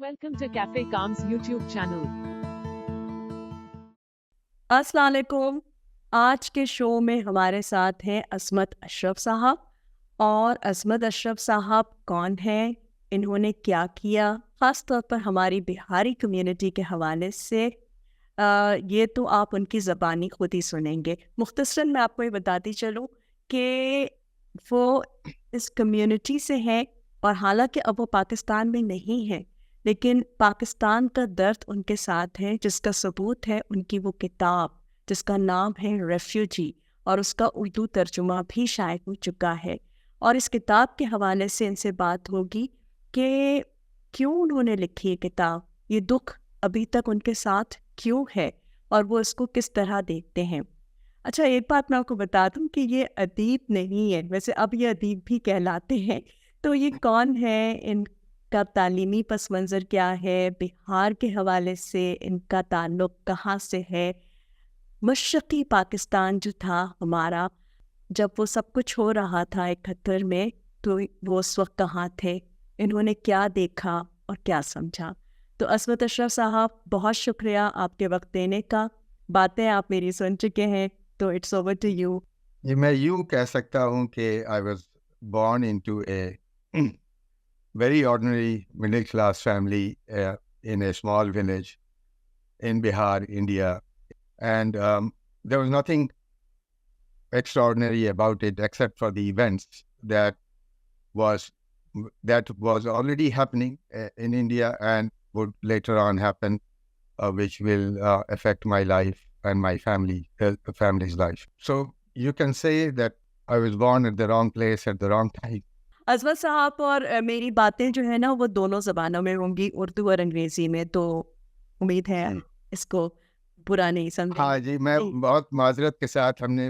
Welcome to Cafe KAAM's YouTube channel. अस्सलाम वालेकुम। आज के शो में हमारे साथ हैं अज़मत अशरफ साहब। और अज़मत अशरफ साहब कौन हैं, इन्होंने क्या किया, ख़ास तौर पर हमारी बिहारी कम्युनिटी के हवाले से ये तो आप उनकी ज़बानी खुद ही सुनेंगे। मुख्तसरन मैं आपको ये बताती चलूँ कि वो इस कम्युनिटी से हैं, और हालांकि अब वो पाकिस्तान में नहीं है, लेकिन पाकिस्तान का दर्द उनके साथ है, जिसका सबूत है उनकी वो किताब जिसका नाम है रेफ्यूजी, और उसका उर्दू तर्जुमा भी शायद हो चुका है। और इस किताब के हवाले से इनसे बात होगी कि क्यों उन्होंने लिखी ये किताब, ये दुख अभी तक उनके साथ क्यों है, और वो इसको किस तरह देखते हैं। अच्छा, एक बात मैं आपको बता दूं कि ये अदीब नहीं है, वैसे अब ये अदीब भी कहलाते हैं। तो ये कौन है, इनका तालीमी पस मंज़र क्या है, बिहार के हवाले से इनका ताल्लुक़ कहाँ से है, मशरक़ी पाकिस्तान जो था हमारा, जब वो सब कुछ हो रहा था 71 में, तो वो उस वक्त कहाँ थे, इन्होंने क्या देखा और क्या समझा। तो अज़मत अशरफ साहब, बहुत शुक्रिया आपके वक्त देने का। बातें आप मेरी सुन चुके हैं, तो इट्स ओवर टू यू। ये मैं यूँ कह सकता हूँ कि I was born into a very ordinary middle class family in a small village in Bihar, India, and there was nothing extraordinary about it except for the events was that was already happening in India and would later on happen, which will affect my life and my family's life. So you can say that I was born at the wrong place at the wrong time. अज़मत साहब, और मेरी बातें जो है ना वो दोनों ज़बानों में होंगी, उर्दू और अंग्रेज़ी में, तो उम्मीद है इसको बुरा नहीं समझेंगे। हाँ जी, मैं बहुत माजरत के साथ, हमने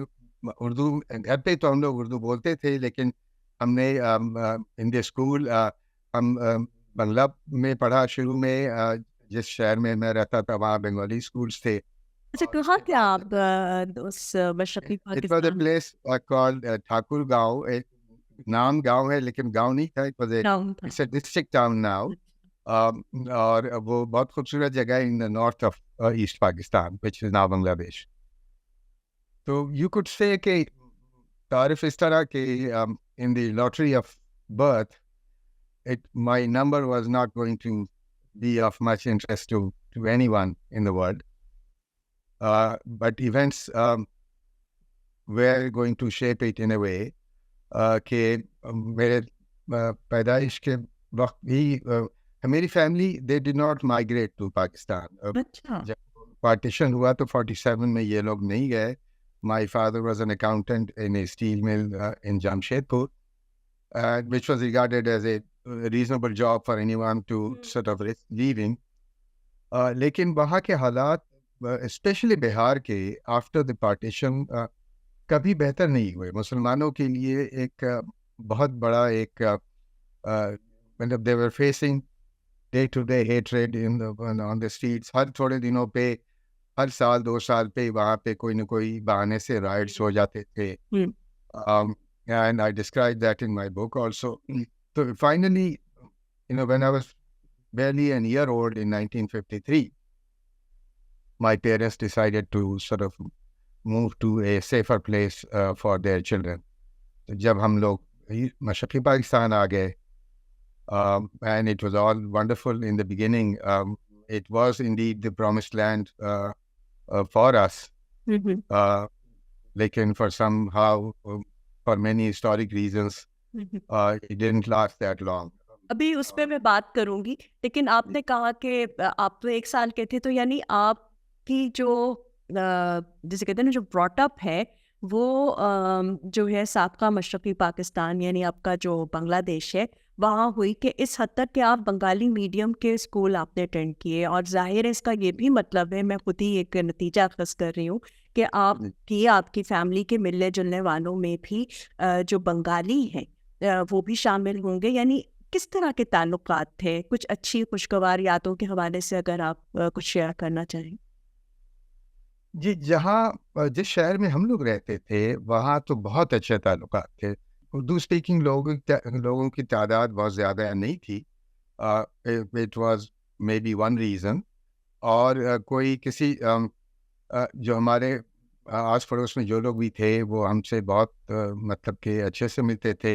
उर्दू घर पे तो हम लोग उर्दू बोलते थे, लेकिन हमने इन द स्कूल हम बंगला में पढ़ा शुरू में। जिस शहर में मैं रहता था वहाँ बंगाली स्कूल्स थे। अच्छा, कहाँ थे आप उस मशरक़ी it was a Pakistan? Place called Thakurgaon. एक नाम गाँव है लेकिन गाँव नहीं था, it's a district town now. और वो बहुत खूबसूरत जगह है in the north of east Pakistan, which is now Bangladesh. तो यू कुड से कि तारीफ इस तरह के in the lottery of birth, my number was not going to be of much interest to anyone in the world. But events were going to shape it in a way कि मेरे पैदाइश के वक्त ही मेरी family they did not migrate to Pakistan. अच्छा। जब partition हुआ तो 47 में ये लोग नहीं गए। My father was an accountant in A steel mill in Jamshedpur, which was regarded as a reasonable job for anyone to sort of risk leaving. लेकिन वहाँ के हालात, स्पेशली बिहार के आफ्टर द पार्टीशन, कभी बेहतर नहीं हुए। मुसलमानों के लिए एक बहुत बड़ा एक मतलब they were facing day to day hatred on the streets. हर थोड़े दिनों पे, हर साल 2 साल पे वहाँ पे कोई न कोई बहाने से राइट्स हो जाते थे। And I described that in my book also. So finally, when I was barely a year old in 1953, my parents decided to sort of move to a safer place for their children. जब हम लोग मशरक़ी पाकिस्तान आ गए, and it was all wonderful in the beginning. It was indeed the promised land for us. लेकिन for somehow, for many historic reasons, it didn't last that long. अभी उस पर मैं बात करूंगी, लेकिन आपने कहा कि आप तो 1 साल के थे, तो यानी आपकी जो जिसे कहते हैं ना, जो ब्रॉटअप है, वो जो है साबका मशरक़ी पाकिस्तान, यानी आपका जो बांग्लादेश है, वहाँ हुई कि इस हद तक कि आप बंगाली मीडियम के स्कूल आपने अटेंड किए। और जाहिर है इसका ये भी मतलब है, मैं खुद ही एक नतीजा अखज़ कर रही हूँ, कि आपकी फैमिली के मिलने जुलने वालों में भी जो बंगाली हैं वो भी शामिल होंगे। यानी किस तरह के ताल्लुकात थे, कुछ अच्छी खुशगवार यादों के हवाले से अगर आप कुछ शेयर करना चाहें। जी, जिस शहर में हम लोग रहते थे वहाँ तो बहुत अच्छे ताल्लुकात थे। उर्दू स्पीकिंग लोगों की तादाद बहुत ज़्यादा नहीं थी। It was may be one reason. और कोई किसी जो हमारे आस पड़ोस में जो लोग भी थे वो हमसे बहुत मतलब कि अच्छे से मिलते थे।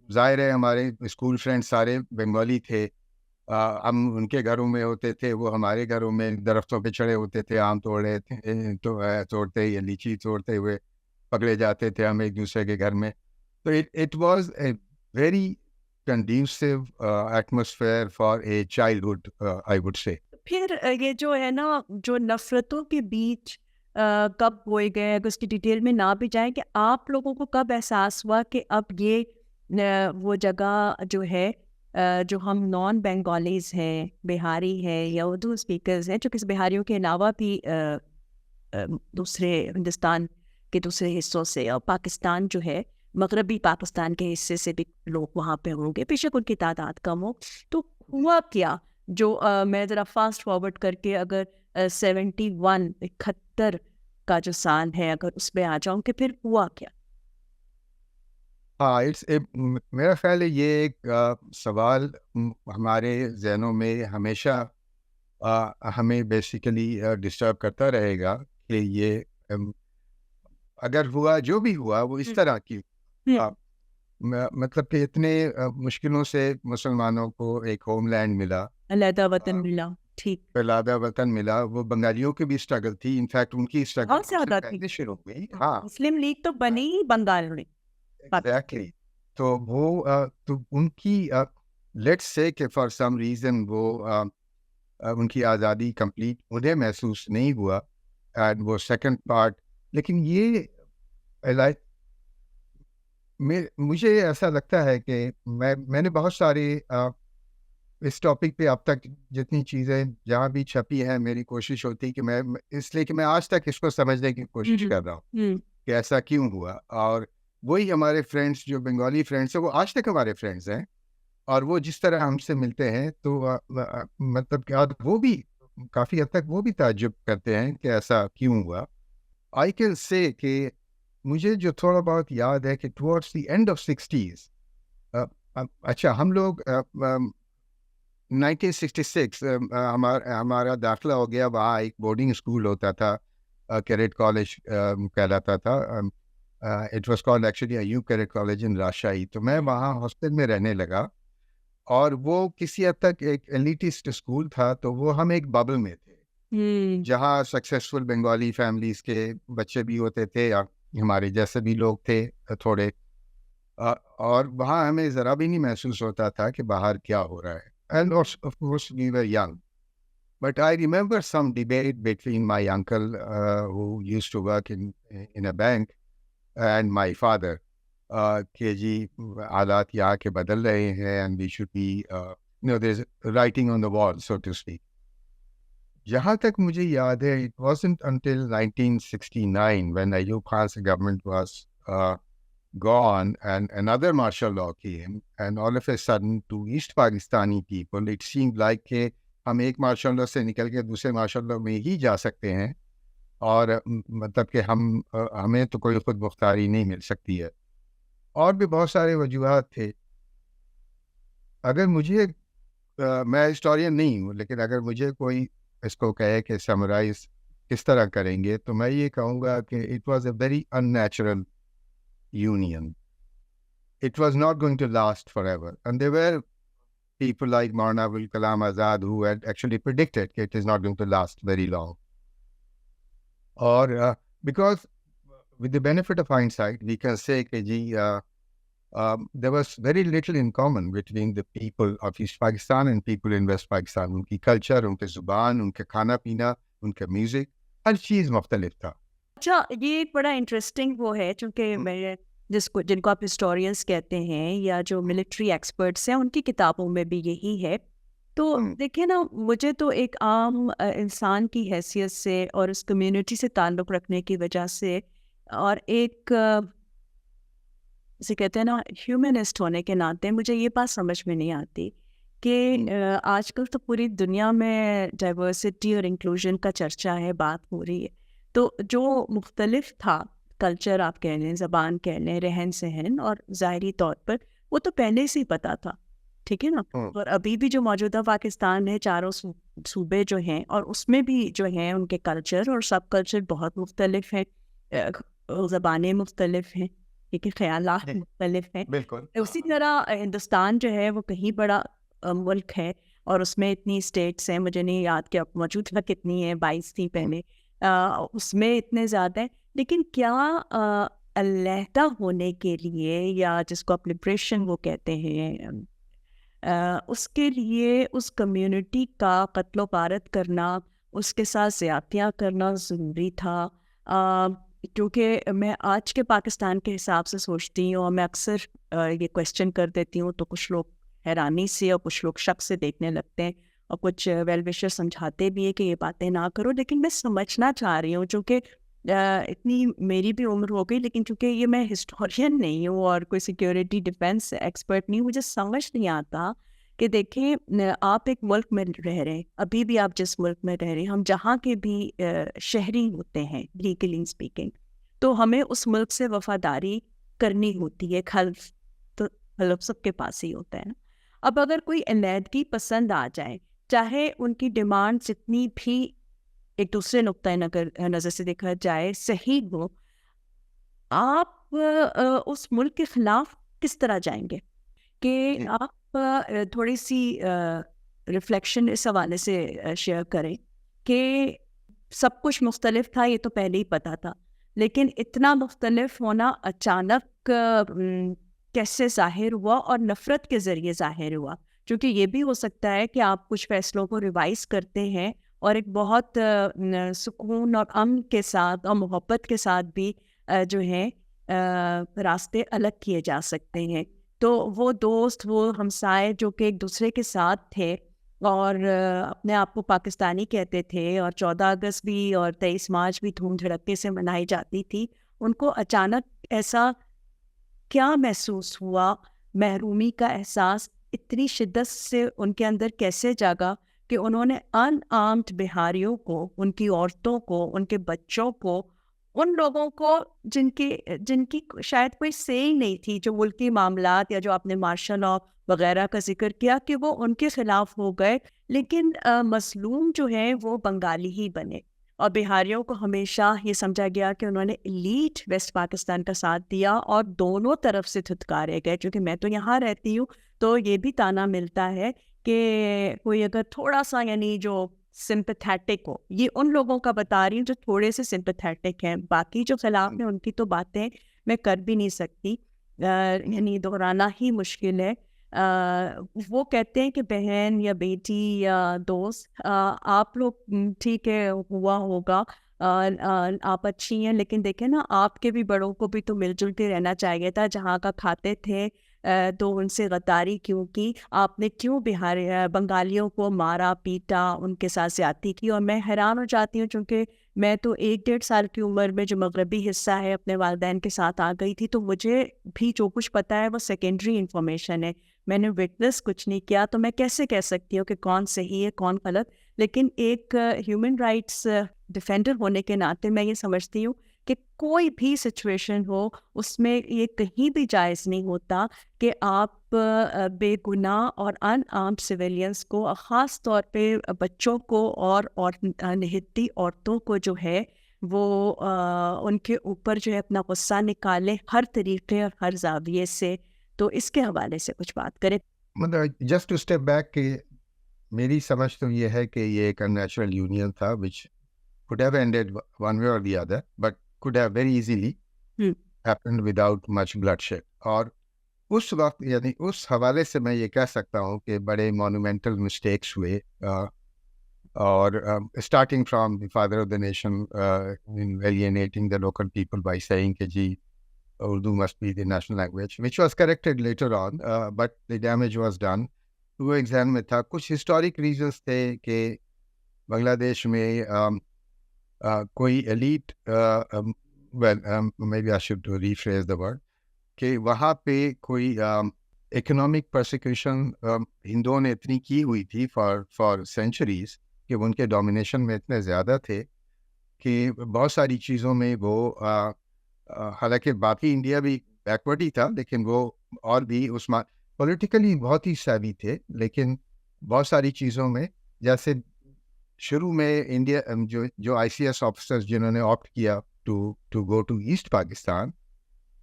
ज़ाहिर है हमारे स्कूल फ्रेंड्स सारे बंगाली थे। हम उनके घरों में होते थे, वो हमारे घरों में दरख्तों पे चढ़े होते थे, आम तोड़ रहे थे, तो तोड़ते या लीची तोड़ते हुए पकड़े जाते थे हम एक दूसरे के घर में। तो it was a very conducive atmosphere for a childhood, I would say. फिर ये जो है ना, जो नफरतों के बीच कब बोए गए, अगर उसकी डिटेल में ना भी जाए, कि आप लोगों को कब एहसास हुआ कि अब ये वो जगह जो है, जो हम नॉन बंगालीज हैं, बिहारी है या उर्दू स्पीकर्स हैं, जो कि बिहारियों के अलावा भी दूसरे हिंदुस्तान के दूसरे हिस्सों से और पाकिस्तान जो है, मगरबी पाकिस्तान के हिस्से से भी लोग वहाँ पे होंगे, बेशक उनकी तादाद कम हो, तो हुआ क्या? जो मैं ज़रा फास्ट फॉरवर्ड करके अगर 71 का जो साल है, अगर उसमें आ जाऊँ कि फिर हुआ क्या? हाँ, मेरा ख्याल है ये एक सवाल हमारे जहनों में हमेशा हमें बेसिकली डिस्टर्ब करता रहेगा कि ये अगर हुआ जो भी हुआ वो इस तरह की मतलब कि इतने मुश्किलों से मुसलमानों को एक होमलैंड मिला, अलहदा वतन मिला, ठीक, अलहदा वतन मिला। वो बंगालियों की भी स्ट्रगल थी, इनफैक्ट उनकी स्ट्रगल बहुत ज्यादा थी। पहले शुरू हुई। हाँ, मुस्लिम लीग तो बनी ही बंगाल में। एग्जैक्टली। तो वो तो उनकी लेट्स से कि फॉर सम रीजन वो उनकी आज़ादी कंप्लीट उन्हें महसूस नहीं हुआ, एंड वो सेकंड पार्ट। लेकिन ये लाइक मुझे ऐसा लगता है कि मैंने बहुत सारे इस टॉपिक पे अब तक जितनी चीज़ें जहाँ भी छपी हैं, मेरी कोशिश होती है कि मैं इसलिए कि मैं आज तक इसको समझने की कोशिश कर रहा हूँ कि ऐसा क्यों हुआ। और वही हमारे फ्रेंड्स जो बंगाली फ्रेंड्स हैं वो आज तक हमारे फ्रेंड्स हैं, और वो जिस तरह हमसे मिलते हैं तो मतलब कि और वो भी काफ़ी हद तक वो भी ताज्जुब करते हैं कि ऐसा क्यों हुआ। आई कैन से कि मुझे जो थोड़ा बहुत याद है कि towards the end of 60s, अच्छा हम लोग 1966 हमारा दाखिला हो गया। वहाँ एक बोर्डिंग स्कूल होता था, कैडेट कॉलेज कहलाता था। It was called actually you cadet college in राजशाही। तो मैं वहाँ हॉस्टल में रहने लगा, और वो किसी हद तक एक एलिटिस्ट स्कूल था। तो वो हम एक बबल में थे जहाँ सक्सेसफुल बंगाली फैमिलीज के बच्चे भी होते थे, या हमारे जैसे भी लोग थे थोड़े। और वहाँ हमें ज़रा भी नहीं महसूस होता था कि बाहर क्या हो रहा है। And of course, we were young. But I remember some debate between my uncle, who used to work in a bank, and my father. कि जी हालात यहाँ के बदल रहे हैं, and we should be, there's writing on the wall, so to speak. जहाँ तक मुझे याद है, it wasn't until 1969 when Ayub Khan's government was gone and another martial law came, and all of a sudden to East Pakistani people it seemed like कि हम एक martial law से निकल के दूसरे मार्शल लॉ में ही जा सकते हैं, और मतलब कि हमें तो कोई खुद मुख्तारी नहीं मिल सकती है। और भी बहुत सारे वजूहात थे। अगर मुझे मैं हिस्टोरियन नहीं हूँ, लेकिन अगर मुझे कोई इसको कहे कि समराइज किस तरह करेंगे, तो मैं ये कहूँगा कि it was a very unnatural union. It was not going to last forever. And there were people like Maulana Abul Kalam Azad who had actually predicted that it is not going to last very long. Or because with the benefit of hindsight, we can say that there was very little in common between the people of East Pakistan and people in West Pakistan. उनकी culture, उनके ज़ुबान, उनके खाना पीना, उनका music, हर चीज़ मुख्तलिफ था। अच्छा, ये एक बड़ा इंटरेस्टिंग वो है, क्योंकि मैं जिनको आप हिस्टोरियंस कहते हैं या जो मिलिट्री एक्सपर्ट्स हैं, उनकी किताबों में भी यही है। तो देखिए ना, मुझे तो एक आम इंसान की हैसियत से और उस कम्युनिटी से ताल्लुक़ रखने की वजह से, और एक जिसे कहते हैं ना ह्यूमनिस्ट होने के नाते, मुझे ये बात समझ में नहीं आती कि आजकल तो पूरी दुनिया में डाइवर्सिटी और इंक्लूजन का चर्चा है, बात हो रही है। तो जो मुख्तलिफ था, कल्चर आप कह लें, ज़बान कह लें, रहन सहन, और ज़ाहरी तौर पर वो तो पहले से ही पता था। ठीक है ना। और अभी भी जो मौजूदा पाकिस्तान है, चारों सूबे जो हैं, और उसमें भी जो हैं उनके कल्चर और सब कल्चर बहुत मुख्तलिफ हैं, ज़बानें मुख्तलिफ हैं, ठीक है, ख्यालात मुख्तलिफ हैं। बिल्कुल। उसी तरह हिंदुस्तान जो है वो कहीं बड़ा मुल्क है, और उसमें इतनी स्टेट्स हैं, मुझे नहीं याद कि अब मौजूदा कितनी है, 22 थी पहले, उसमें इतने ज़्यादा हैं। लेकिन क्या अलहदा होने के लिए, या जिसको आप लिबरेशन वो कहते हैं, उसके लिए उस कम्युनिटी का कत्लो गारत करना, उसके साथ ज़्यादतियाँ करना ज़रूरी था? क्योंकि मैं आज के पाकिस्तान के हिसाब से सोचती हूँ, और मैं अक्सर ये क्वेश्चन कर देती हूँ, तो कुछ लोग हैरानी से और कुछ लोग शक से देखने लगते हैं, और कुछ वेल विशर समझाते भी हैं कि ये बातें ना करो। लेकिन मैं समझना चाह रही हूँ, चूँकि इतनी मेरी भी उम्र हो गई, लेकिन चूँकि ये मैं हिस्टोरियन नहीं हूँ और कोई सिक्योरिटी डिफेंस एक्सपर्ट नहीं हूँ, मुझे समझ नहीं आता कि देखें, आप एक मुल्क में रह रहे हैं, अभी भी आप जिस मुल्क में रह रहे हैं, हम जहाँ के भी शहरी होते हैं लीगली स्पीकिंग, तो हमें उस मुल्क से वफादारी करनी होती है। खल्फ तो खल्फ सबके पास ही होता है ना। अब अगर कोई अलहदगी पसंद आ जाए, चाहे उनकी डिमांड जितनी भी एक दूसरे नुक्ता नज़र से देखा जाए सही हो, आप उस मुल्क के खिलाफ किस तरह जाएंगे? कि आप थोड़ी सी रिफ्लेक्शन इस हवाले से शेयर करें कि सब कुछ मुख्तलिफ था, ये तो पहले ही पता था, लेकिन इतना मुख्तलिफ होना अचानक कैसे ज़ाहिर हुआ, और नफ़रत के ज़रिए ज़ाहिर हुआ? क्योंकि ये भी हो सकता है कि आप कुछ फ़ैसलों को रिवाइज़ करते हैं, और एक बहुत सुकून और अमन के साथ और मोहब्बत के साथ भी जो है रास्ते अलग किए जा सकते हैं। तो वो दोस्त, वो हमसाए जो कि एक दूसरे के साथ थे, और अपने आप को पाकिस्तानी कहते थे, और 14 अगस्त भी और 23 मार्च भी धूम धड़क्के से मनाई जाती थी, उनको अचानक ऐसा क्या महसूस हुआ? महरूमी का एहसास इतनी शिद्दत से उनके अंदर कैसे जागा कि उन्होंने अनआर्म्ड बिहारियों को, उनकी औरतों को, उनके बच्चों को, उन लोगों को जिनकी शायद कोई से ही नहीं थी, जो मुल्की मामलात या जो आपने मार्शल लॉ वगैरह का जिक्र किया, कि वो उनके खिलाफ हो गए, लेकिन मजलूम जो है वो बंगाली ही बने। और बिहारियों को हमेशा ये समझा गया कि उन्होंने एलीट वेस्ट पाकिस्तान का साथ दिया, और दोनों तरफ से धुतकारे गए। क्योंकि मैं तो यहाँ रहती हूँ, तो ये भी ताना मिलता है कि कोई अगर थोड़ा सा, यानी जो सिंपैथेटिक हो, ये उन लोगों का बता रही हूँ जो थोड़े से सिंपैथेटिक हैं, बाकी जो खिलाफ हैं उनकी तो बातें मैं कर भी नहीं सकती, यानी दोहराना ही मुश्किल है। वो कहते हैं कि बहन या बेटी या दोस्त, आप लोग ठीक है, हुआ होगा, आप अच्छी हैं, लेकिन देखें ना, आपके भी बड़ों को भी तो मिलजुल के रहना चाहिए था। जहाँ का खाते थे तो उनसे गद्दारी क्यों की? आपने क्यों बंगालियों को मारा पीटा, उनके साथ ज्यादती की? और मैं हैरान हो जाती हूँ, क्योंकि मैं तो 1-1.5 साल की उम्र में जो मगरबी हिस्सा है अपने वालिदैन के साथ आ गई थी, तो मुझे भी जो कुछ पता है वो सेकेंडरी इंफॉर्मेशन है, मैंने विटनेस कुछ नहीं किया, तो मैं कैसे कह सकती हूँ कि कौन सही है कौन गलत। लेकिन एक ह्यूमन राइट्स डिफेंडर होने के नाते मैं ये समझती हूँ कि कोई भी सिचुएशन हो, उसमें ये कहीं भी जायज़ नहीं होता कि आप बेगुनाह और अनआर्म्ड सिविलियंस को, ख़ास तौर पे बच्चों को और निहत्ती औरतों को जो है वो उनके ऊपर जो है अपना गुस्सा निकालें हर तरीके और हर जाविये से। तो इसके हवाले से कुछ बात करें। मतलब जस्ट टू स्टेप बैक कि मेरी समझ तो ये है कि ये एक अननेचुरल यूनियन था विच could have ended one way or the other, but could have very easily happened without much bloodshed. और उस वक्त, यानी उस हवाले से मैं ये कह सकता हूँ कि बड़े monumental mistakes हुए, और starting from the father of the nation in alienating the local people by saying कि जी Urdu must be the national language, which was corrected later on, but the damage was done. वो exam में था। कुछ historic reasons थे कि बांग्लादेश में कोई elite, well, maybe I should rephrase the word, कि वहाँ पे कोई economic persecution हिंदुओं ने इतनी की हुई थी for centuries, कि उनके domination में इतने ज़्यादा थे कि बहुत सारी चीज़ों में वो हालांकि बाकी इंडिया भी बैकवर्ड ही था, लेकिन वो और भी पॉलिटिकली बहुत ही savvy थे, लेकिन बहुत सारी चीज़ों में, जैसे शुरू में इंडिया जो ICS ऑफिसर्स जिन्होंने ऑप्ट किया to go to east Pakistan,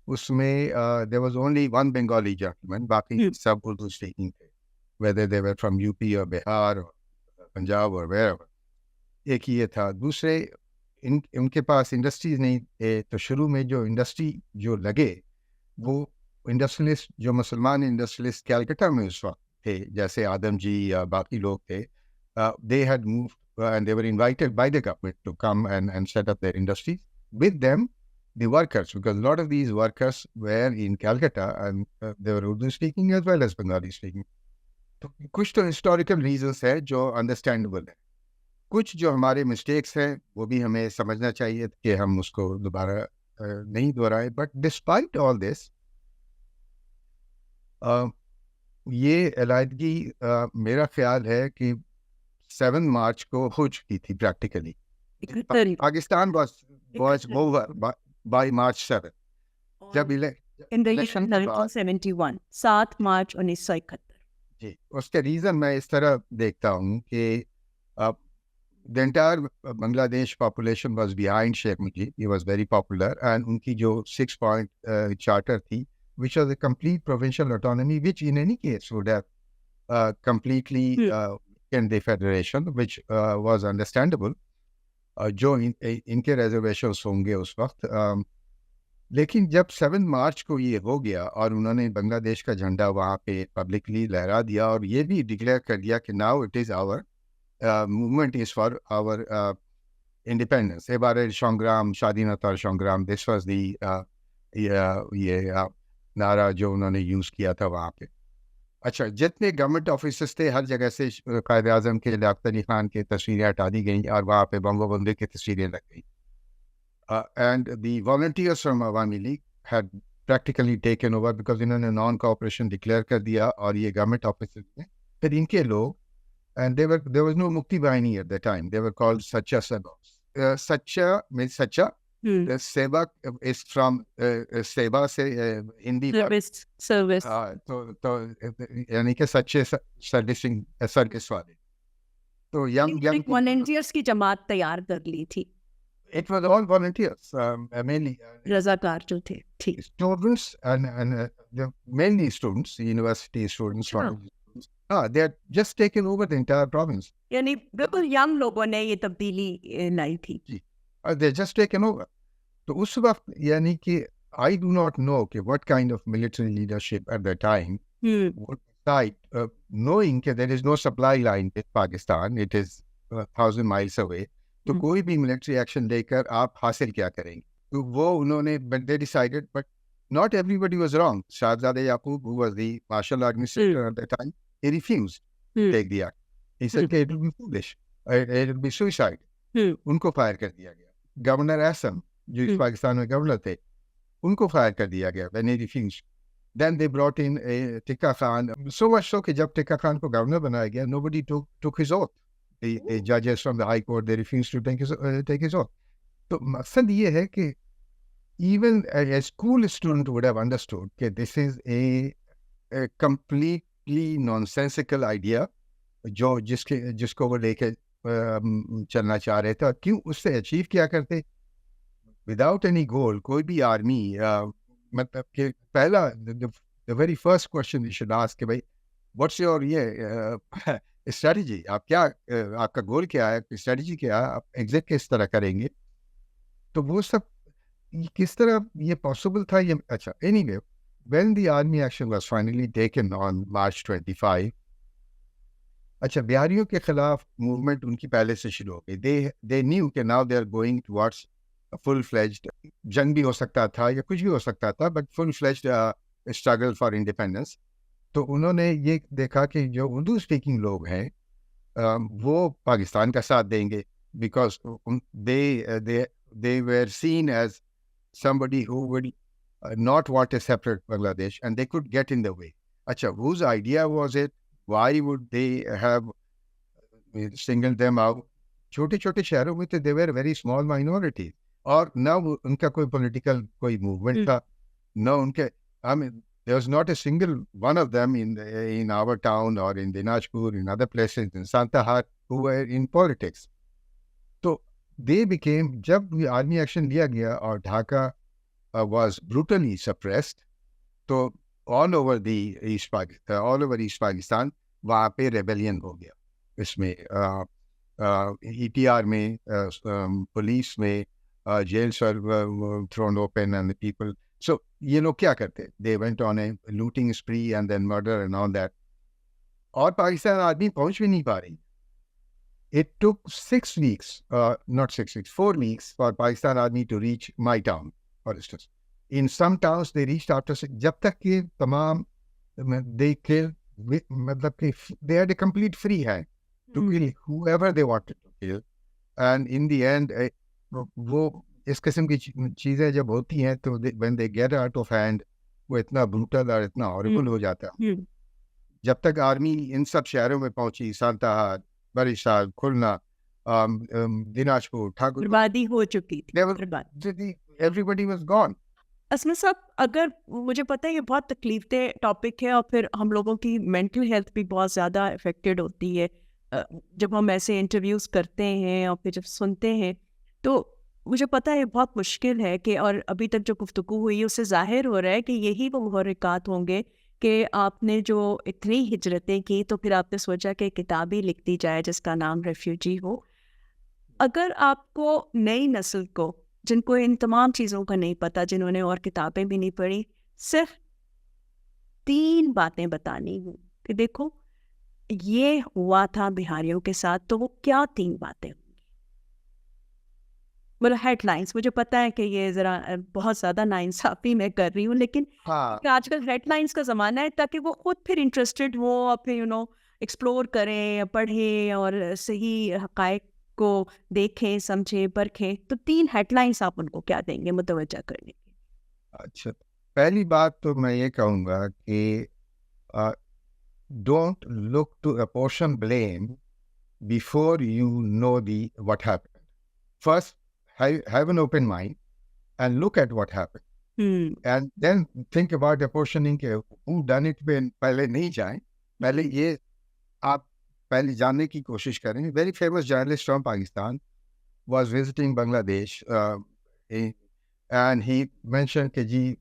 उसमें there was only one Bengali gentleman, बाकी सब उर्दू स्पीकिंग थे, whether they were from UP or Bihar or Punjab or wherever. एक ही ये था। दूसरे, उनके पास इंडस्ट्रीज नहीं थे, तो शुरू में जो इंडस्ट्री जो लगे, वो इंडस्ट्रियलिस्ट, जो मुसलमान इंडस्ट्रियलिस्ट कैलकटा में उस वक्त थे, जैसे आदम जी या बाकी लोग थे, they had moved and they were invited by the government to come and set up their industries. With them, the workers, because a lot of these workers were in Calcutta and they were Urdu speaking as well as Bengali speaking. तो कुछ तो historical reasons है जो understandable है, कुछ जो हमारे mistakes हैं वो भी हमें समझना चाहिए कि हम उसको दोबारा नहीं दोहराए। बट डिस्पाइट ऑल दिस, ये अलाइदगी मेरा ख्याल है कि 7 मार्च को हो चुकी थी practically. Pakistan was over by March 7 जब in the year 1971, 7 मार्च 1971। जी, उसका रीज़न मैं इस तरह देखता हूँ कि the entire Bangladesh population was behind Sheikh Mujib. He was very popular, and उनकी जो 6-point charter थी, which was a complete provincial autonomy, which in any case would have completely in the federation, which was understandable. जो इनके reservations होंगे उस वक्त, लेकिन जब 7 मार्च को ये हो गया और उन्होंने बांग्लादेश का झंडा वहाँ पे पब्लिकली लहरा दिया और ये भी डिक्लेयर कर दिया कि now it is our movement is for our independence, एबारे संग्राम, स्वाधीनता संग्राम, दिस वाज दी ये नारा जो उन्होंने यूज़ किया था वहाँ पे। अच्छा, जितने गवर्नमेंट ऑफिसर्स थे हर जगह से कायद आज़म के लियाकत अली खान की तस्वीरें हटा दी गई और वहाँ पे बंगोबंदे की तस्वीरें लग गई। And the volunteers from Awami League had practically taken over because इन्होंने non-cooperation declare कर दिया और ये government officers में फिर इनके लोग, and there was no Mukti Bahini at the time, they were called Sacha Sebaks. Sacha means Sacha. The Sebak is from Seba से हिंदी service। तो यानी कि सच्चे सर्विस वाले, तो young volunteers की जमात तैयार कर ली थी। It was all volunteers, mainly रज़ाकार जो थे, ठीक। students and mainly students, university students. Students. They had just taken over the entire province. यानी बिल्कुल यंग लोगों ने ये तब्दीली लाई थी। जी, they just taken over. तो उस वक्त यानी कि I do not know कि what kind of military leadership at the time would decide, knowing that there is no supply line with Pakistan, it is 1,000 miles away. तो कोई भी military action लेकर आप हासिल क्या करेंगे? तो वो उन्होंने, but they decided, but not everybody was wrong. Shahzada Yaqub, who was the martial administrator at the time, he refused to take the act. He said it will be foolish, it will be suicide. उनको fire कर दिया गया। Governor Assam जो इस पाकिस्तान में governor थे, उनको fire कर दिया गया when he refused. Then they brought in Tikka Khan, so much so कि जब टिक्का खान को गवर्नर बनाया गया, nobody took his oath. The judges from the High Court, they refused to take his oath. तो मकसद ये है कि even a school student would have understood that this is a completely nonsensical idea जिसको वो लेके चलना चाह रहे थे। और क्यों उससे अचीव क्या करते? Without any goal, कोई भी आर्मी मतलब कि पहला the very first question you should ask कि भाई what's your स्ट्रेटजी, आप क्या, आपका गोल क्या है, स्ट्रेटजी क्या है, आप एग्जिट किस तरह करेंगे? तो वो सब किस तरह ये पॉसिबल था ये। अच्छा, anyway, when the army action was finally taken on March 25, अच्छा, बिहारियों के खिलाफ मूवमेंट उनकी पहले से शुरू हो गई। दे न्यू कि now they are going towards full fledged, जंग भी हो सकता था या कुछ भी हो सकता था, but full fledged struggle for independence. तो उन्होंने ये देखा कि जो उर्दू स्पीकिंग लोग हैं वो पाकिस्तान का साथ देंगे, because they were seen as somebody who would not want a separate Bangladesh and they could get in the way. अच्छा, whose idea was it? Why would they have singled them out? छोटे छोटे शहरों में तो they were very small minority और ना उनका कोई political कोई movement था, ना उनके, I mean, There was not a single one of them in our town or in Dinajpur, in other places, in Santahat, who were in politics. So they became, जब भी आर्मी एक्शन लिया गया और Dhaka was brutally suppressed, तो all over East Pakistan वहाँ पे rebellion हो गया. इसमें EPR में, पुलिस में, jails were thrown open and the people. So ये लोग क्या करते? They went on a looting spree and then murder and all that. और पाकिस्तान आर्मी पहुंच भी नहीं पा रही. It took 6 weeks, not 6 weeks, 4 weeks for Pakistan army to reach my town, for instance. In some towns, they reached after 6. जब तक कि तमाम they killed, मतलब कि they had a complete free hand to kill whoever they wanted to kill. And in the end, वो इस किस्म की चीज़ें जब होती हैं तो when they get out of hand, वो इतना brutal और इतना horrible हो जाता है. जब तक आर्मी इन सब शहरों में पहुंची, सांताहार, बरिशाल, खुलना, दिनाजपुर, ठाकुर, बर्बादी हो चुकी थी. everybody was gone. असमत साहब, अगर मुझे पता है ये बहुत तकलीफदेह टॉपिक है और फिर हम लोगों की मेंटल हेल्थ भी बहुत ज़्यादा अफेक्टेड होती है जब हम ऐसे इंटरव्यूज़ करते हैं और फिर जब सुनते हैं, तो मुझे पता है बहुत मुश्किल है कि, और अभी तक जो गुफ्तगू हुई है उससे ज़ाहिर हो रहा है कि यही वो मुहर्रिकात होंगे कि आपने जो इतनी हिजरतें की तो फिर आपने सोचा कि किताब ही लिख दी जाए जिसका नाम रेफ्यूजी हो. अगर आपको नई नस्ल को, जिनको इन तमाम चीज़ों का नहीं पता, जिन्होंने और किताबें भी नहीं पढ़ी, सिर्फ 3 बातें बतानी हो कि देखो ये हुआ था बिहारियों के साथ, तो वो क्या 3 बातें होंगी? मतलब हेडलाइंस. मुझे पता है कि ये ज़रा बहुत ज़्यादा नाइंसाफ़ी मैं कर रही हूँ, लेकिन आजकल हेडलाइंस का ज़माना है ताकि वो खुद फिर इंटरेस्टेड हो और फिर एक्सप्लोर करें, पढ़ें और सही हक़ाइक़ को देखें, समझें, परखें. तो 3 हेडलाइंस आप उनको क्या देंगे मुतवज्जा करने की? अच्छा, पहली बात तो मैं ये कहूँगा कि don't look to apportion blame before you know what happened. First, have an open mind and look at what happened. And then think about apportioning who done it when. पहले नहीं जाएं, पहले ये आप पहले जानने की कोशिश करें. Very famous journalist from Pakistan was visiting Bangladesh and he mentioned कि जी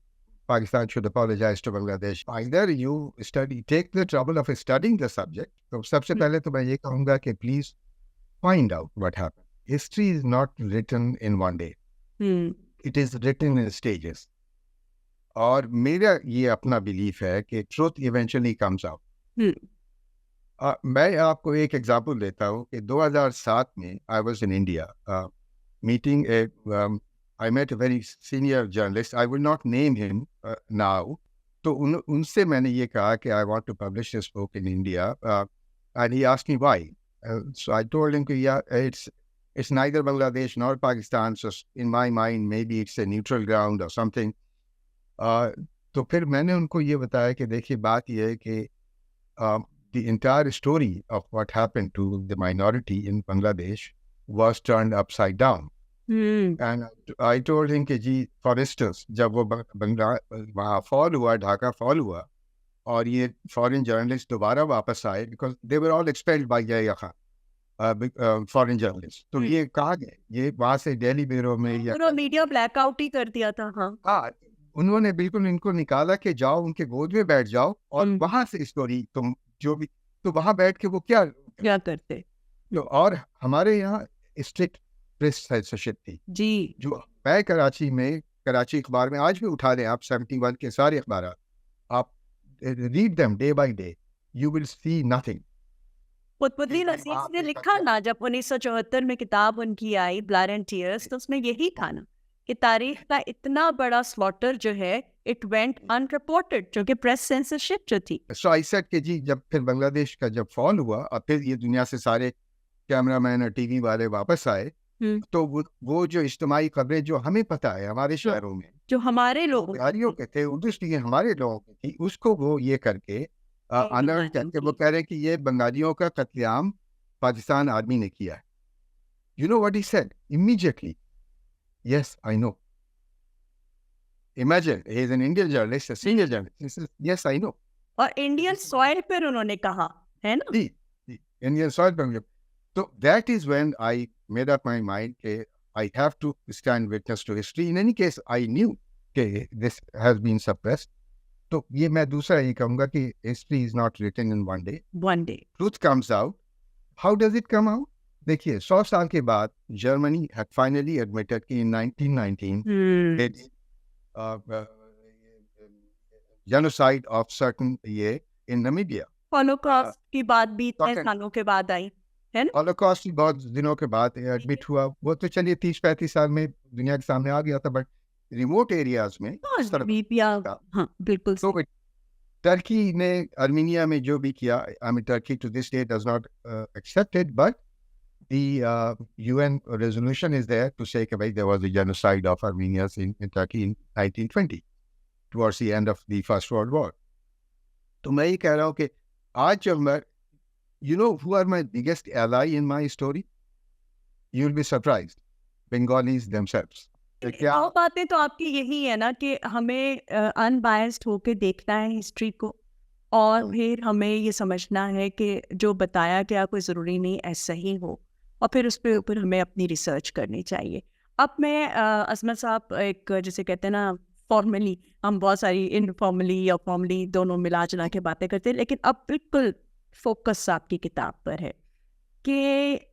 Pakistan should apologize to Bangladesh. Either you take the trouble of studying the subject. तो सबसे पहले तो मैं ये कहूँगा कि please find out what happened. History is not written in one day. It is written in stages. और मेरा ये अपना बिलीफ है कि truth eventually comes out. मैं आपको एक एग्जांपल देता हूँ कि 2007 में I was in India meeting I met a very senior journalist. I will not name him now. तो उनसे मैंने ये कहा कि I want to publish this book in India, and he asked me why. So I told him कि yeah, it's neither Bangladesh nor Pakistan. So in my mind, maybe it's a neutral ground or something. तो फिर मैंने उनको ये बताया कि देखिए बात ये है कि the entire story of what happened to the minority in Bangladesh was turned upside down. And I told him कि जी, for instance, जब वो वहाँ फॉल हुआ, ढाका फॉल हुआ, और ये फॉरेन जर्नलिस्ट दोबारा वापस आए, because they were all expelled by Yahya Khan, foreign journalist. तो ये कहाँ गए? ये वहाँ से दिल्ली ब्यूरो में या मीडिया ब्लैकआउट ही कर दिया था. हाँ, उन्होंने बिल्कुल इनको निकाला कि जाओ उनके गोद में बैठ जाओ और वहाँ से स्टोरी तुम जो भी, तो वहाँ बैठ के वो क्या करते. और हमारे यहाँ स्ट्रिक्ट प्रेस सेंसरशिप थी जी. जो मैं कराची अखबार में आज भी उठा लें आप 71 के सारे अखबार, आप read them day by day, you will see nothing. मुतवल्ली नसीब ने लिखा ना, जब 1974 में किताब उनकी आई ब्लड एंड टीयर्स, तो उसमें यही था ना कि तारीख का इतना बड़ा स्लॉटर जो है इट वेंट अनरिपोर्टेड, जो कि प्रेस सेंसरशिप जो थी. सो आई सेड कि जी जब फिर बांग्लादेश का जब फॉल हुआ और फिर ये दुनिया से सारे कैमरामैन और टीवी वाले वापस आए, तो वो जो इज्तिमाई खबरें जो हमें पता है हमारे शहरों में जो हमारे लोग बिहारियों के थे, उद्देश्य हमारे लोगों की थी, उसको वो ये करके अनर्ट करके वो कह रहे हैं कि ये बंगालियों का कत्लेआम पाकिस्तान आर्मी ने किया है. You know what he said immediately? Yes I know. imagine, he is an Indian journalist, a senior journalist. He says, yes, I know. और इंडियन सॉइल पर उन्होंने कहा, है ना? The Indian soil program. So that is when I made up my mind that I have to stand witness to history. In any case, I knew that this has been suppressed. तो ये मैं दूसरा ये कहूँगा कि history is not written in one day. One day. Truth comes out. How does it come out? देखिए 100 साल के बाद Germany had finally admitted कि in 1919 they did genocide of certain ये in Namibia. हॉलोकॉस्ट की बात भी इतने सालों के बाद आई, है ना? हॉलोकॉस्ट बहुत दिनों के बाद एडमिट हुआ, वो तो चलिए 30-35 साल में दुनिया के सामने आ गया था, बट रिमोट एरियाज में हाँ, बिल्कुल। तो टर्की ने आर्मीनिया में जो भी किया, I mean Turkey to this day does not accept it, but the UN resolution is there to say कि भाई there was a genocide of Armenians in Turkey in 1920 towards the end of the First World War. तो मैं ये कह रहा हूँ कि आज जब मैं, you know who are my biggest ally in my story? You'll be surprised. Bengalis themselves. क्या बातें तो आपकी यही है ना कि हमें अनबायस्ड होके देखना है हिस्ट्री को, और फिर हमें ये समझना है कि जो बताया गया कोई ज़रूरी नहीं ऐसा ही हो, और फिर उस पर ऊपर हमें अपनी रिसर्च करनी चाहिए। अब मैं अज़मत साहब, एक जैसे कहते हैं ना, फॉर्मली हम बहुत सारी इनफॉर्मली या फॉर्मली दोनों मिला जुला के बातें करते हैं, लेकिन अब बिल्कुल फोकस आपकी किताब पर है कि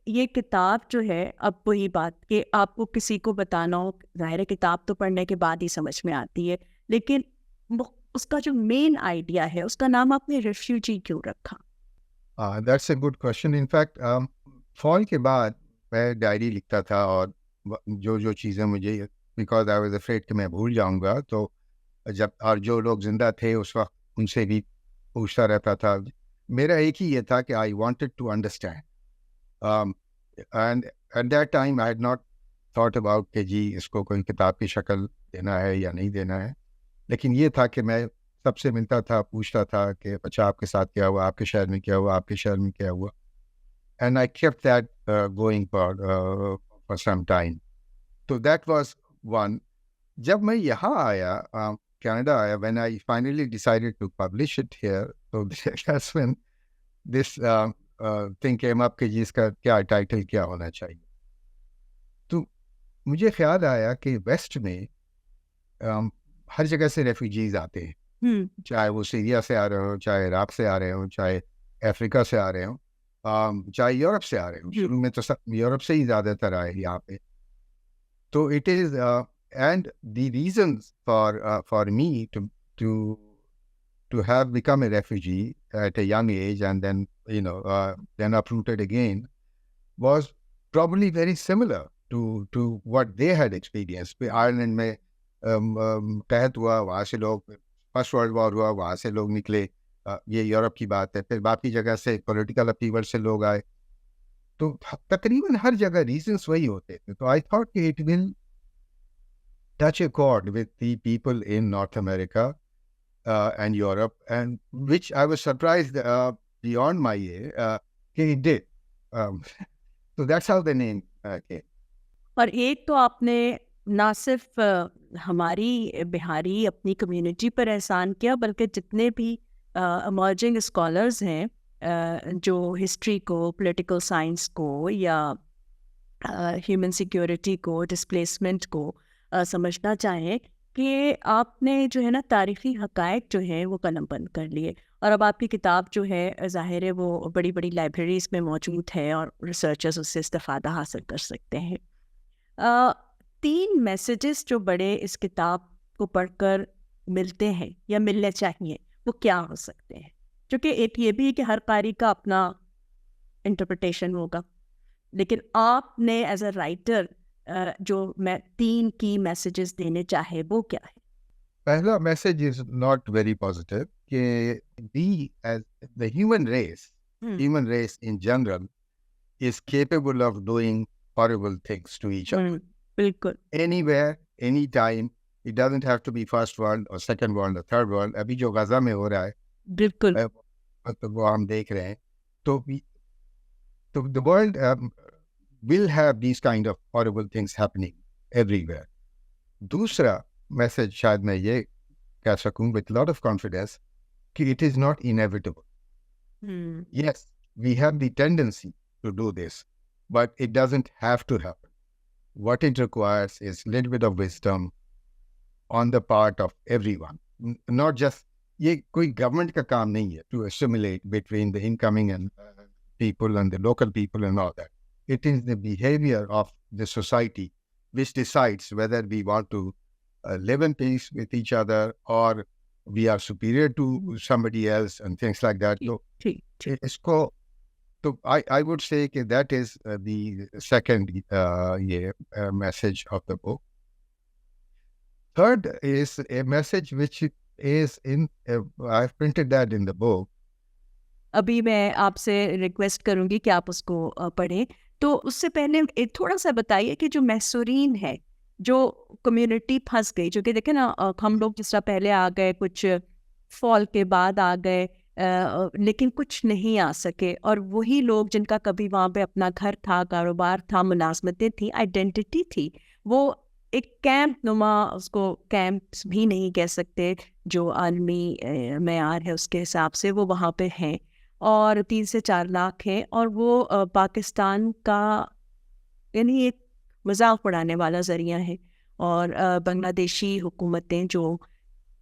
ये किताब जो है, अब वही बात कि आपको किसी को बताना हो, ज़ाहिर है किताब तो पढ़ने के बाद ही समझ में आती है, लेकिन उसका जो मेन आइडिया है, उसका नाम आपने रेफ्यूजी क्यों रखा? That's a good question. In fact fall के बाद मैं डायरी लिखता था, और जो चीज़ें मुझे, बिकॉज आई वाज अफ्रेड कि मैं भूल जाऊंगा, तो जब और जो लोग जिंदा थे उस वक्त उनसे भी पूछता रहता था। मेरा एक ही ये था कि I wanted to understand, and at that time I had not thought about कि जी इसको कोई किताब की शक्ल देना है या नहीं देना है, लेकिन ये था कि मैं सबसे मिलता था, पूछता था कि अच्छा आपके साथ क्या हुआ, आपके शहर में क्या हुआ, आपके शहर में क्या हुआ, and I kept that going for some time. तो दैट वाज वन। जब मैं यहाँ आया, कनाडा आया, when I finally decided to publish it here, so that's when this thing came up कि जी इसका क्या टाइटल क्या होना चाहिए। तो मुझे ख्याल आया कि वेस्ट में हर जगह से रेफ्यूजीज आते हैं, चाहे वो सीरिया से आ रहे हो, चाहे इराक से आ रहे हो, चाहे अफ्रीका से आ रहे हो, चाहे यूरोप से आ रहे हो। शुरू में तो सब यूरोप से ही ज़्यादातर आए यहाँ पे। तो it is and the reasons for me to have become a refugee at a young age and then, then uprooted again was probably very similar to what they had experienced. Ireland में तहत हुआ, वहाँ से लोग, first World war हुआ, वहाँ से लोग निकले, ये यूरोप की बात है। फिर बाकी जगह से पॉलिटिकल अपीवल से लोग आए, तो तकरीबन हर जगह रीजंस वही होते थे। तो आई थॉट कि it will touch a chord with the people in North America and Europe, and which I was surprised beyond my year it did. So that's how the name came. और एक तो आपने ना सिर्फ हमारी बिहारी अपनी community पर एहसान किया, बल्कि जितने भी इमर्जिंग स्कॉलर्स हैं जो हिस्ट्री को, पॉलिटिकल साइंस को, या ह्यूमन सिक्योरिटी को, डिस्प्लेसमेंट को समझना चाहें, कि आपने जो है ना तारीख़ी हक़ाइक़ जो है वो कलमबंद कर लिए, और अब आपकी किताब जो है ज़ाहिर है वो बड़ी बड़ी लाइब्रेरीज़ में मौजूद है और रिसर्चर्स उससे इस्तेफ़ादा हासिल कर सकते हैं। 3 मैसेजेस जो बड़े इस किताब को पढ़कर मिलते हैं या मिलने चाहिए, वो क्या हो सकते हैं? क्योंकि एक ये भी है कि हर कारी का अपना इंटरप्रिटेशन होगा, लेकिन आपने एज अ राइटर जो मैं 3 की मैसेजेस देने चाहे वो क्या है? पहला message is not very positive कि we as the human race in general is capable of doing horrible things to each other, बिल्कुल, anywhere, any time. It doesn't have to be first world और second world और third world. अभी जो Gaza में हो रहा है, बिल्कुल, तो वो हम देख रहे हैं। तो the world will have these kind of horrible things happening everywhere. दूसरा, मैसेज शायद मैं ये कह सकूं विथ लॉट ऑफ कॉन्फिडेंस कि it is not inevitable. Yes, we have the tendency to do this, but it doesn't have to happen. What it requires is a little bit of wisdom on the part of everyone. Not just, ये कोई government का काम नहीं है to assimilate between the incoming and people and the local people and all that. It is the behavior of the society which decides whether we want to live in peace with each other or we are superior to somebody else and things like that. So, इसको तो I would say कि that is the second message of the book. Third is a message which is in I've printed that in the book. अभी मैं आपसे request करूंगी कि आप उसको पढ़ें. तो उससे पहले एक थोड़ा सा बताइए कि जो मैसूरीन है, जो कम्युनिटी फंस गई, जो कि देखे ना हम लोग जिस तरह पहले आ गए, कुछ फॉल के बाद आ गए, लेकिन कुछ नहीं आ सके, और वही लोग जिनका कभी वहाँ पे अपना घर था, कारोबार था, मुलाजमतें थी, आइडेंटिटी थी, वो एक कैंप नुमा, उसको कैंप्स भी नहीं कह सकते, जो आलमी मेयार है उसके हिसाब से वो वहाँ पे हैं, और 3 से 4 लाख हैं, और वो पाकिस्तान का यानी एक मजाक उड़ाने वाला ज़रिया है. और बांग्लादेशी हुकूमतें जो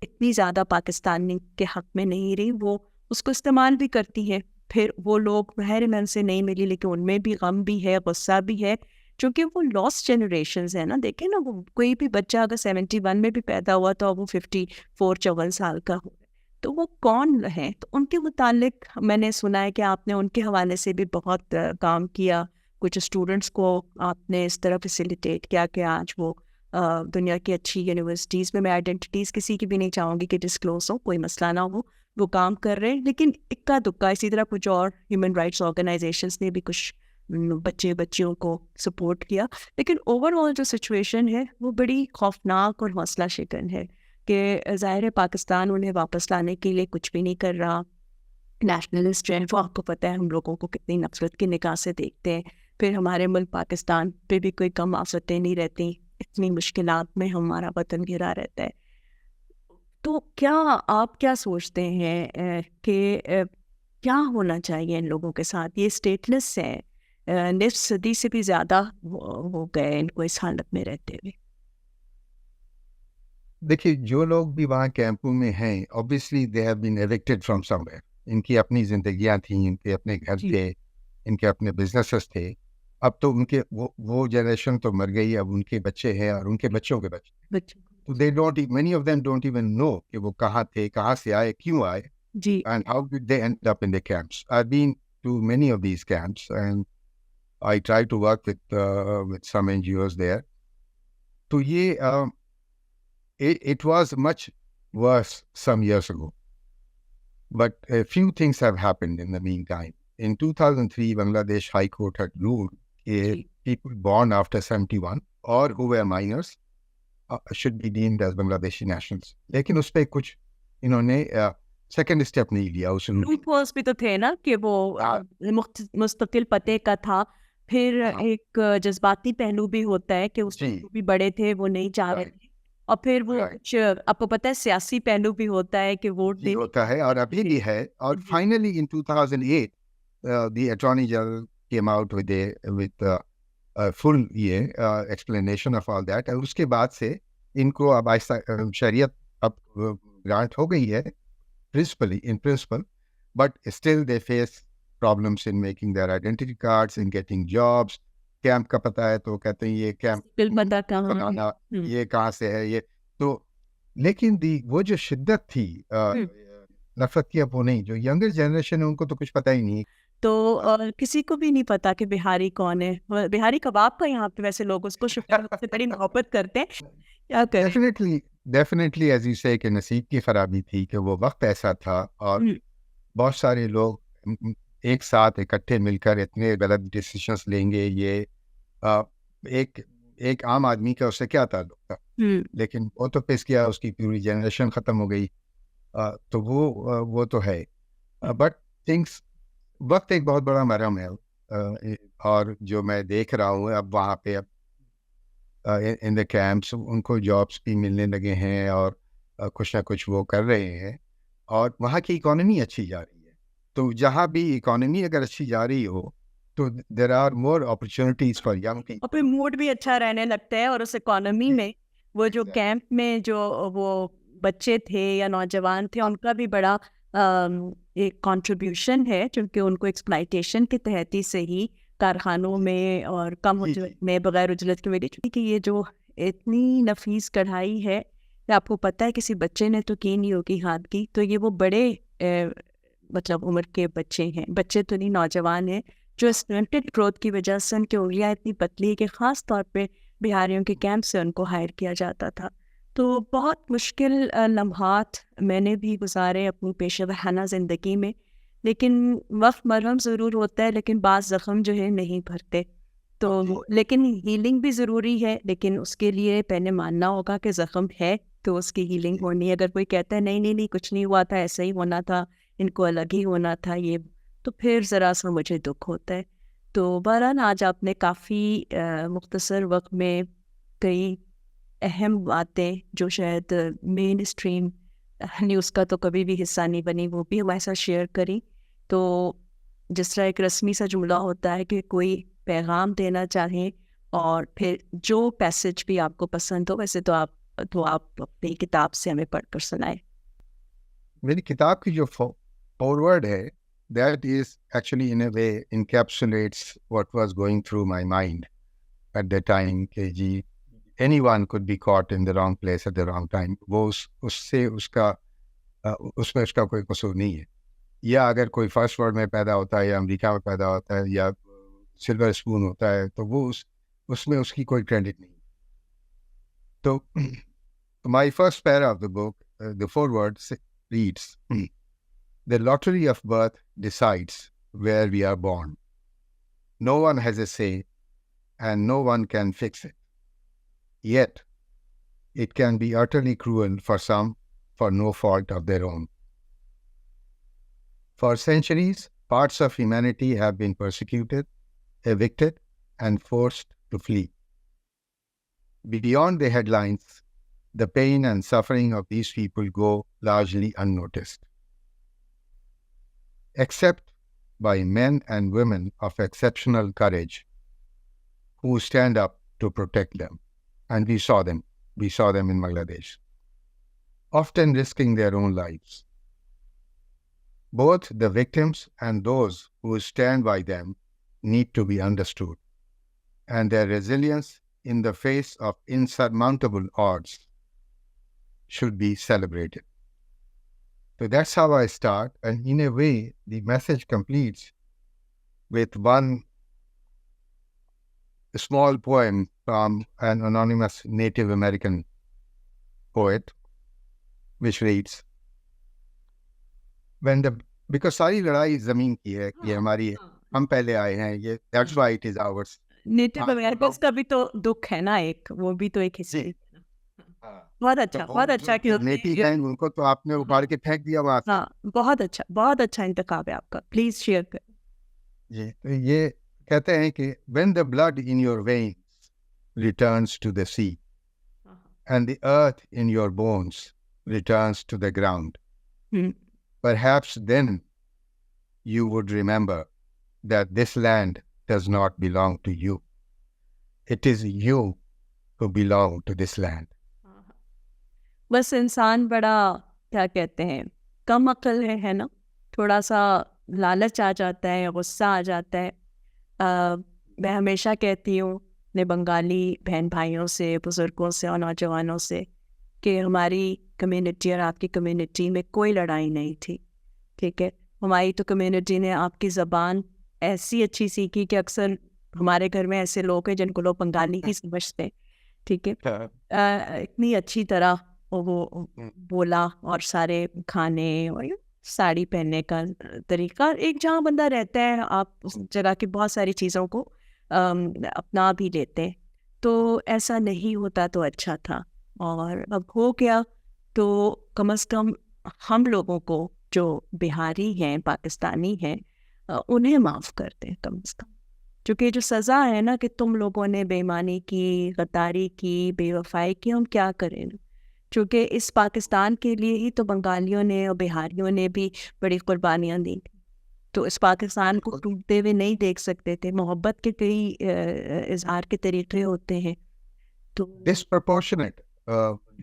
इतनी ज़्यादा पाकिस्तान के हक़ में नहीं रही, वो उसको इस्तेमाल भी करती हैं. फिर वो लोग बहर मैं उनसे नहीं मिली, लेकिन उनमें भी गम भी है, गुस्सा भी है, क्योंकि वो लॉस्ट जनरेशंस है ना. देखें ना, वो कोई भी बच्चा अगर 71 में भी पैदा हुआ तो वो 54 साल का हो, तो वो कौन है. तो उनके मुतालिक मैंने सुना है कि आपने उनके हवाले से भी बहुत काम किया, कुछ स्टूडेंट्स को आपने इस तरह फैसिलिटेट किया कि आज वो दुनिया की अच्छी यूनिवर्सिटीज़ में, मैं आइडेंटिटीज़ किसी की भी नहीं चाहूँगी कि डिस्क्लोज हो, कोई मसला ना हो, वो काम कर रहे हैं. लेकिन इक्का दुक्का इसी तरह कुछ और ह्यूमन राइट्स ऑर्गेनाइजेशंस ने भी कुछ बच्चियों को सपोर्ट किया. लेकिन ओवरऑल जो सिचुएशन है वो बड़ी खौफनाक और हौसला शिकन है कि ज़ाहिर है पाकिस्तान उन्हें वापस लाने के लिए कुछ भी नहीं कर रहा. नेशनलिस्ट जो है वो आपको पता है हम लोगों को कितनी नफरत की निगाह से देखते हैं. फिर हमारे मुल्क पाकिस्तान पे भी कोई कम आफतें नहीं रहती, इतनी मुश्किलात में हमारा वतन घिरा रहता है. तो क्या आप क्या सोचते हैं कि क्या होना चाहिए इन लोगों के साथ? ये स्टेटलेस है, निस्फ सदी से भी ज़्यादा हो गए इनको इस हालत में रहते हुए. देखिए, जो लोग भी वहाँ कैंपों में हैं, obviously they have been evicted from somewhere. इनकी अपनी जिंदगियाँ थी, इनके अपने घर थे, इनके अपने बिजनेसेस थे. अब तो उनके वो जनरेशन तो मर गई, अब उनके बच्चे हैं और उनके बच्चों के बच्चे. तो they don't, many of them don't even know कि वो कहाँ थे, कहाँ से आए, क्यों आए, and how did they end up in the camps. I have been to many of these camps and I try to work with some NGOs there. तो ये it was much worse some years ago, but a few things have happened in the meantime. In 2003, Bangladesh High Court had ruled that people born after 71 or who were minors should be deemed as Bangladeshi nationals. लेकिन उस पे कुछ इन्होंने second step नहीं लिया. उस loopholes भी तो थे ना कि वो मुस्तकिल पते का था. फिर एक जज्बाती पहलू भी होता है कि उसमें भी बड़े थे वो नहीं चाह रहे थे, और फिर वो कुछ आपको पता है सियासी पहलू भी होता है कि वोट देने होता है, और अभी भी है. और finally in 2008 the attorney general came out with a full explanation of all that. और उसके बाद से इनको अब शरीयत अब ग्रांट हो गई है principally, in principle, but still they face problems in making their identity cards, in getting jobs. Camp का पता है तो कहते हैं ये कैंप बताना, ये कहाँ से है ये. तो लेकिन वो जो शिद्दत थी नफरत की, अब वो नहीं. जो यंगर जनरेशन है उनको तो कुछ पता ही नहीं. तो किसी को भी नहीं पता कि बिहारी कौन है. बिहारी कबाब का यहाँ पे वैसे लोग उसको से बड़ी मोहब्बत करते हैं. क्या करें? डेफिनेटली एज यू से कि नसीब की खराबी थी कि वो वक्त ऐसा था और बहुत सारे लोग एक साथ इकट्ठे मिलकर इतने गलत डिसीजंस लेंगे. ये एक आम आदमी का उससे क्या ताल्लुक था, लेकिन वो तो पेश किया, उसकी पूरी जनरेशन ख़त्म हो गई. तो वो तो है. बट थिंग्स, वक्त एक बहुत बड़ा मरहम है. और जो मैं देख रहा हूँ अब वहाँ पे, अब इन द कैंप्स, उनको जॉब्स भी मिलने लगे हैं और कुछ ना कुछ वो कर रहे हैं और वहाँ की इकोनॉमी अच्छी जा रही है। तो जहाँ भी इकोनॉमी अगर अच्छी जा रही हो तो there are more opportunities for young people. और फिर मूड भी अच्छा रहने लगता है और उस इकोनॉमी में वो जो Exactly. कैंप में जो वो बच्चे थे या नौजवान थे उनका भी बड़ा एक कंट्रीब्यूशन है, क्योंकि उनको एक्सप्लॉइटेशन के तहत ही से ही कारखानों में और कम जी, उजरत में, बगैर उजरत के मेरी, क्योंकि ये जो इतनी नफीस कढ़ाई है, ये आपको पता है किसी बच्चे ने तो की नहीं होगी हाथ की, तो ये वो बड़े मतलब उम्र के बच्चे हैं, बच्चे तो नहीं नौजवान हैं, जो स्टंटेड ग्रोथ की वजह से उनकी उंगलियां इतनी पतली है कि ख़ास तौर पे बिहारियों के कैंप से उनको हायर किया जाता था। तो बहुत मुश्किल लम्हात मैंने भी गुजारे अपनी पेशा वराना ज़िंदगी में, लेकिन वक्त मरहम ज़रूर होता है, लेकिन बाज़ ज़ख्म जो है नहीं भरते। तो लेकिन हीलिंग भी ज़रूरी है, लेकिन उसके लिए पहले मानना होगा कि ज़ख्म है तो उसकी हीलिंग होनी है। अगर कोई कहता है नहीं नहीं नहीं कुछ नहीं हुआ था, ऐसा ही होना था, इनको अलग ही होना था, ये तो फिर ज़रा सा मुझे दुख होता है। तो बहरहाल आज आपने काफ़ी मुख्तसर वक्त में कई अहम बातें जो शायद मेन स्ट्रीम न्यूज़ का तो कभी भी हिस्सा नहीं बनी, वो भी हमारे साथ शेयर करी। तो जिस तरह एक रस्मी सा जुमला होता है कि कोई पैगाम देना चाहें और फिर जो पैसेज भी आपको पसंद हो, वैसे तो आप अपनी किताब से हमें पढ़कर सुनाएं। मेरी किताब की जो फॉरवर्ड है that is actually in a way encapsulates what was going through my mind at the time कि जी anyone could be caught in the wrong place at the wrong time। वो उससे उसका उसमें उसका कोई कसूर नहीं है। या अगर कोई फर्स्ट वर्ल्ड में पैदा होता है या अमेरिका में पैदा होता है या सिल्वर स्पून होता है तो वो उसमें उसकी कोई क्रेडिट नहीं। तो my first para of the book, the foreword reads, the lottery of birth decides where we are born. No one has a say and no one can fix it. Yet, it can be utterly cruel for some for no fault of their own. For centuries, parts of humanity have been persecuted, evicted, and forced to flee. Beyond the headlines, the pain and suffering of these people go largely unnoticed, except by men and women of exceptional courage who stand up to protect them. And we saw them in Bangladesh, often risking their own lives. Both the victims and those who stand by them need to be understood, and their resilience in the face of insurmountable odds should be celebrated. So that's how I start, and in a way, the message completes with one small poem from an anonymous Native American poet, which reads, because सारी लड़ाई जमीन की है, ये हमारी है, हम पहले आए हैं, ये that's why it is ours. Native Americans का भी तो दुख है ना, एक वो भी तो एक हिस्से। बहुत अच्छा कि नेटिव हैं उनको तो आपने उखाड़ के फेंक दिया वहां से। हाँ, बहुत अच्छा इंतखाब है आपका, प्लीज शेयर कर। जी, तो ये कहते हैं कि when the blood in your veins returns to the sea and the earth in your bones returns to the ground, perhaps then you would remember that this land does not belong to you. It is you who belong to this land. बस इंसान बड़ा क्या कहते हैं कम अक्ल है ना, थोड़ा सा लालच आ जाता है, गुस्सा आ जाता है। मैं हमेशा कहती हूँ अपने बंगाली बहन भाइयों से, बुज़ुर्गों से और नौजवानों से कि हमारी कम्युनिटी और आपकी कम्युनिटी में कोई लड़ाई नहीं थी, ठीक है। हमारी तो कम्युनिटी ने आपकी ज़बान ऐसी अच्छी सीखी कि अक्सर हमारे घर में ऐसे लोग हैं जिनको लोग बंगाली ही समझते, ठीक है। इतनी अच्छी तरह वो बोला और सारे खाने और साड़ी पहनने का तरीका, एक जहाँ बंदा रहता है आप उस जगह की बहुत सारी चीज़ों को अपना भी लेते हैं। तो ऐसा नहीं होता तो अच्छा था, और अब हो गया, तो कम से कम हम लोगों को जो बिहारी हैं, पाकिस्तानी हैं, उन्हें माफ़ कर दें कम से कम, क्योंकि जो सज़ा है ना कि तुम लोगों ने बेईमानी की, गद्दारी की, बेवफाई की, हम क्या करें। क्योंकि इस पाकिस्तान के लिए ही तो बंगालियों ने और बिहारियों ने भी बड़ी कुर्बानियाँ दी। तो इस पाकिस्तान को टूटते हुए नहीं देख सकते थे। मोहब्बत के कई इजहार के तरीके होते हैं। तो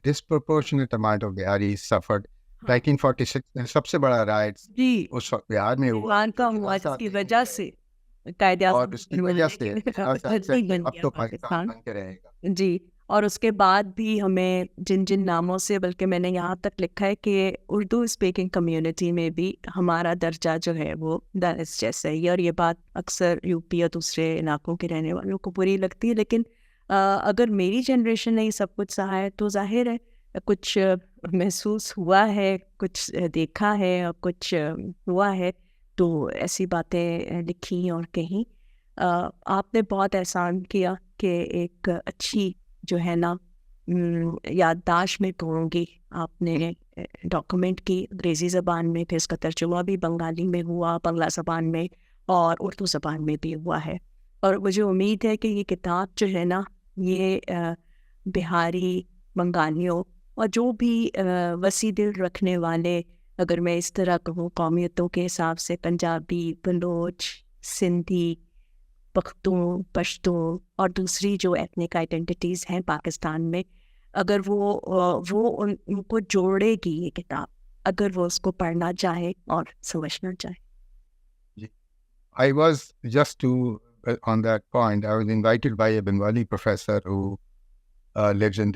disproportionate amount of Biharis suffered. 1946 में सबसे बड़ा राइट जी उस वक्त बिहार में हुआ, ईरान का हुआ जिसकी वजह से कायदे और आज़म उसकी वजह से बन अब गया तो पाकिस्तान पाकिस्तान। बन के रहेगा। जी, और उसके बाद भी हमें जिन जिन नामों से, बल्कि मैंने यहाँ तक लिखा है कि उर्दू स्पीकिंग कम्युनिटी में भी हमारा दर्जा जो है वो दानिश जैसा ही है। और ये बात अक्सर यूपी या दूसरे इलाकों के रहने वालों को बुरी लगती है, लेकिन अगर मेरी जनरेशन ने ये सब कुछ सहा है तो जाहिर है कुछ महसूस हुआ है, कुछ देखा है और कुछ हुआ है, तो ऐसी बातें लिखी और कहीं। आपने बहुत एहसान किया कि एक अच्छी जो है ना याददाश्त में कहूँगी, आपने डॉक्यूमेंट की अंग्रेज़ी ज़बान में, फिर इसका तर्जुमा भी बंगाली में हुआ, बांग्ला ज़बान में और उर्दू ज़बान में भी हुआ है। और मुझे उम्मीद है कि ये किताब जो है ना ये बिहारी, बंगालियों और जो भी वसी दिल रखने वाले, अगर मैं इस तरह कहूँ कौमियतों के हिसाब से, पंजाबी, बलोच, सिंधी, पख्तून, पश्तून और दूसरी जो एथनिक आइडेंटिटीज़ हैं पाकिस्तान में, अगर वो उनको जोड़ेगी ये किताब, अगर वो उसको पढ़ना चाहे और समझना चाहे। I was just to on that point. I was invited by a Bengali professor who lives in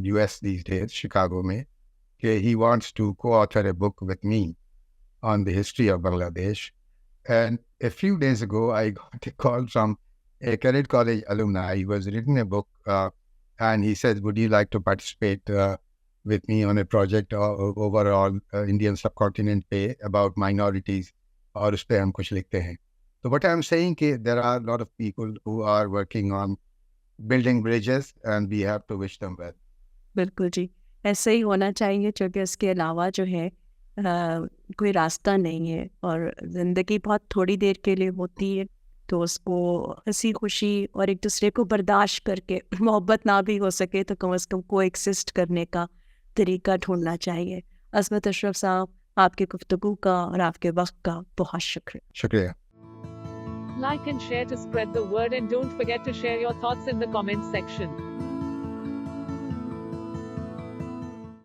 US these days, Chicago में. He wants to co-author a book with me on the history of Bangladesh. And a few days ago, I got a call from a cadet college alumni. He was written a book, and he said, "Would you like to participate with me on a project overall Indian subcontinent पे about minorities?" और उस पर हम कुछ लिखते हैं। तो what I'm saying कि there are a lot of people who are working on building bridges and we have to wish them well. बिल्कुल जी, ऐसे ही होना चाहिए, क्योंकि इसके अलावा जो है कोई रास्ता नहीं है और ज़िंदगी बहुत थोड़ी देर के लिए होती है, तो उसको हंसी खुशी और एक दूसरे को बर्दाश्त करके, मोहब्बत ना भी हो सके तो कम से कम को एक्सिस्ट करने का तरीका ढूंढना चाहिए। अज़मत अशरफ साहब, आपकी गुफ्तगू का और आपके वक्त का बहुत शुक्रिया। Like and share to spread the word, and don't forget to share your thoughts in the comments section.